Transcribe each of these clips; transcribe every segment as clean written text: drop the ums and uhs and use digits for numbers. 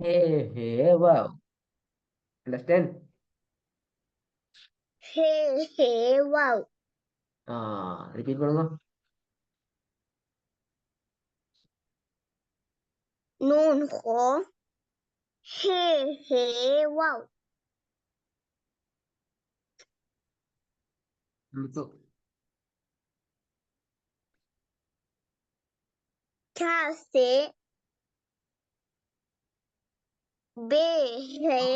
Hey, hey, wow. Understand? Hey, hey, wow. Repeat பண்ணுங்க. Noon ho. Hey, hey, wow. Number two. Cafe. Be, hey.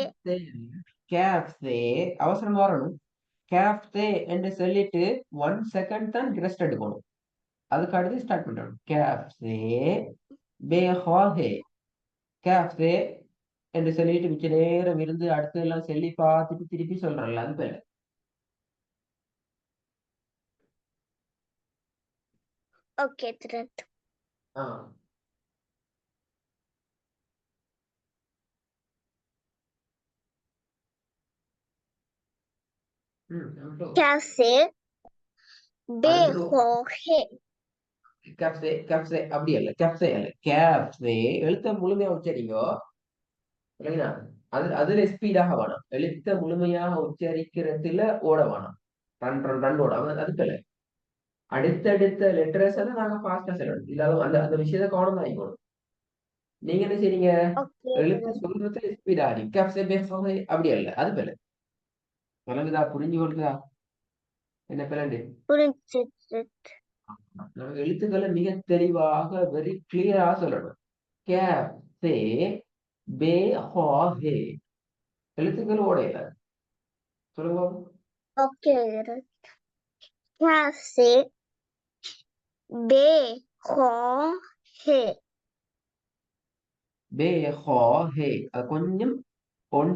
Cafe. அவசரம் வரணும். Cafe என்று சொல்லிட்டு 1 second தான் rest எடுக்கணும். அதுக்கு அடுத்து ஸ்டார்ட் பண்றோம். Cafe. Behohe. Cafe என்று சொல்லிட்டு மிச்ச நேரம் இருந்து அடுத்து எல்லாம் சொல்லி பார்த்துட்டு திருப்பி சொல்றேன்ல அது பேரு. Okay, Trent. Ah. number two. Cafe. Be, அடுத்தது ho, hey. கேப்சே கேப்சே அப்படி அல்ல கேப்சே அல்ல கேப்சே எழுத்த முழுமையா உச்சரிங்கோ இல்லைங்களா அதுல ஸ்பீடாக வேணும் எழுத்த முழுமையாக உச்சரிக்கிறதுல ஓட வேணும் ரன் ரன் ரன் ஓட அதுக்கு இல்ல அடுத்தடுத்த லெட்டர்ஸ் எல்லாம் நாங்க ஃபாஸ்டா சொல்லணும் இல்லாத அந்த அந்த விஷயத்த கவனம் ஆகிக்கணும் நீங்க என்ன செய்றீங்க Okay, எழுத்து Trent. சொல்றதுல ஸ்பீடா கேப்சே பேசுவாங்க அப்படி அல்ல அது பிள்ளை விளங்குதா புரிஞ்சு கொள்ளுதா என்ன பிள்ளை புரிஞ்சு, Trent. நம்ம எழுத்துக்களை மிக தெளிவாக வெரி கிளியரா சொல்லணும் கேப் சே பே ஹா ஹே எழுத்துக்கள் ஓடையில சொல்லுங்க Okay, Trent. Cafe. Be, ho, hey. பே ஹா ஹே அது கொஞ்சம்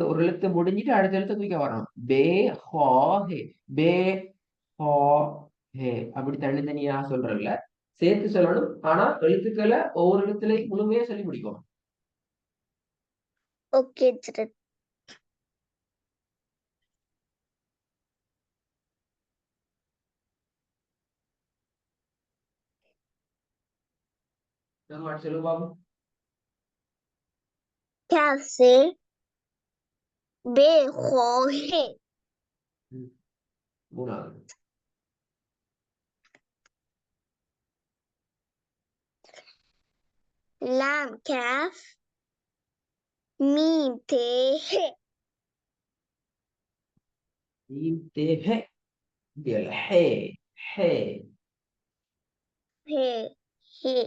ஒரு எழுத்து முடிஞ்சிட்டு அடுத்த எழுத்து தூக்க வரணும் பே ஹா ஹே பே ஹா ஹே அப்படி தனித்தனியா சொல்றல சேர்த்து சொல்லணும் ஆனா எழுத்துக்களை ஒவ்வொரு எழுத்துலையும் முழுமையா சொல்லி முடிக்கணும் Okay, Trent. சொல்லுங்க Babu Cafe. Be, ho, hey. மூணாவது Lamb, calf. Mean, te, hey. தே ஹே இப்படி அல்ல ஹே ஹே Hey, hey.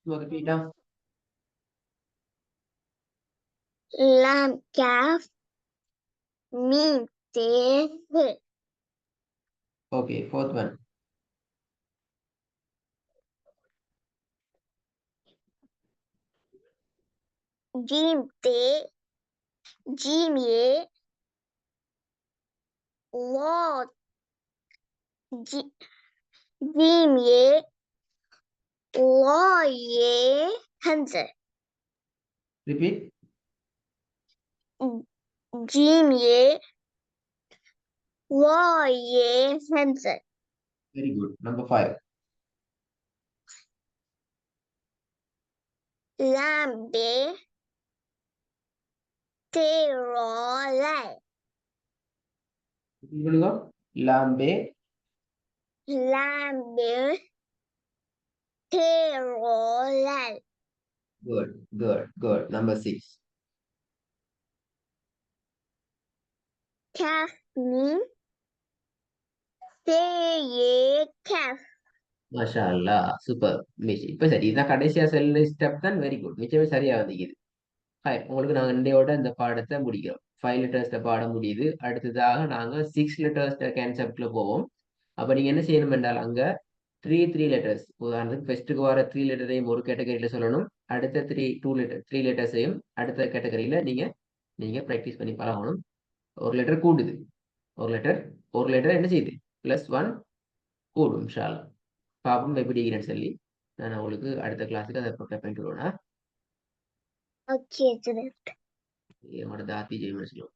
repeat Lamb, calf. Mean, te, hey. okay fourth one Jim, te. Jim, ye. Lord. Jim, ye. Law, ye. Hanser. repeat Jim, ye. Law, ye. Hanser. very good number 5 Lamb, be. Te, ro, lai. சொல்லுங்க லாம்பே Lamb, be. Te, ro, lai. good number 6 Calf, mean. Te, ye. Calf. Masha Allah super மிஷ் இப்ப சரி இதான் கடைசியா செல்ல step தான் very good மிச்சமே சரியா வந்தீங்க hi உங்களுக்கு நாங்க இண்டையோட இந்த பாடத்தை முடிக்கிறோம் 5 லெட்டர்ஸ்ட பாடம் முடியுது அடுத்ததாக நாங்க 6 லெட்டர்ஸ் கான்செப்ட்ல போவோம் அப்ப நீங்க என்ன செய்யணும் என்றால் அங்க த்ரீ லெட்டர்ஸ் உதாரணத்துக்கு ஃபர்ஸ்ட்டுக்கு வர 3 லெட்டரையும் ஒரு கேட்டகரியில சொல்லணும் அடுத்த த்ரீ லெட்டர்ஸையும் அடுத்த கேட்டகரியில நீங்க நீங்க ப்ராக்டிஸ் பண்ணி பழகணும். ஒரு லெட்டர் கூடுது, ஒரு லெட்டர் என்ன செய்யுது, +1 கூடும் இன்ஷா அல்லாஹ். பாப்போம் எப்படி இருக்கிறேன்னு சொல்லி நான் உங்களுக்கு அடுத்த கிளாஸுக்கு அதை ப்ரிப்பேர் பண்ணிட்டு வருவேன். Okay, student. என்னோட தாத்தி ஜெய் மனசிலும்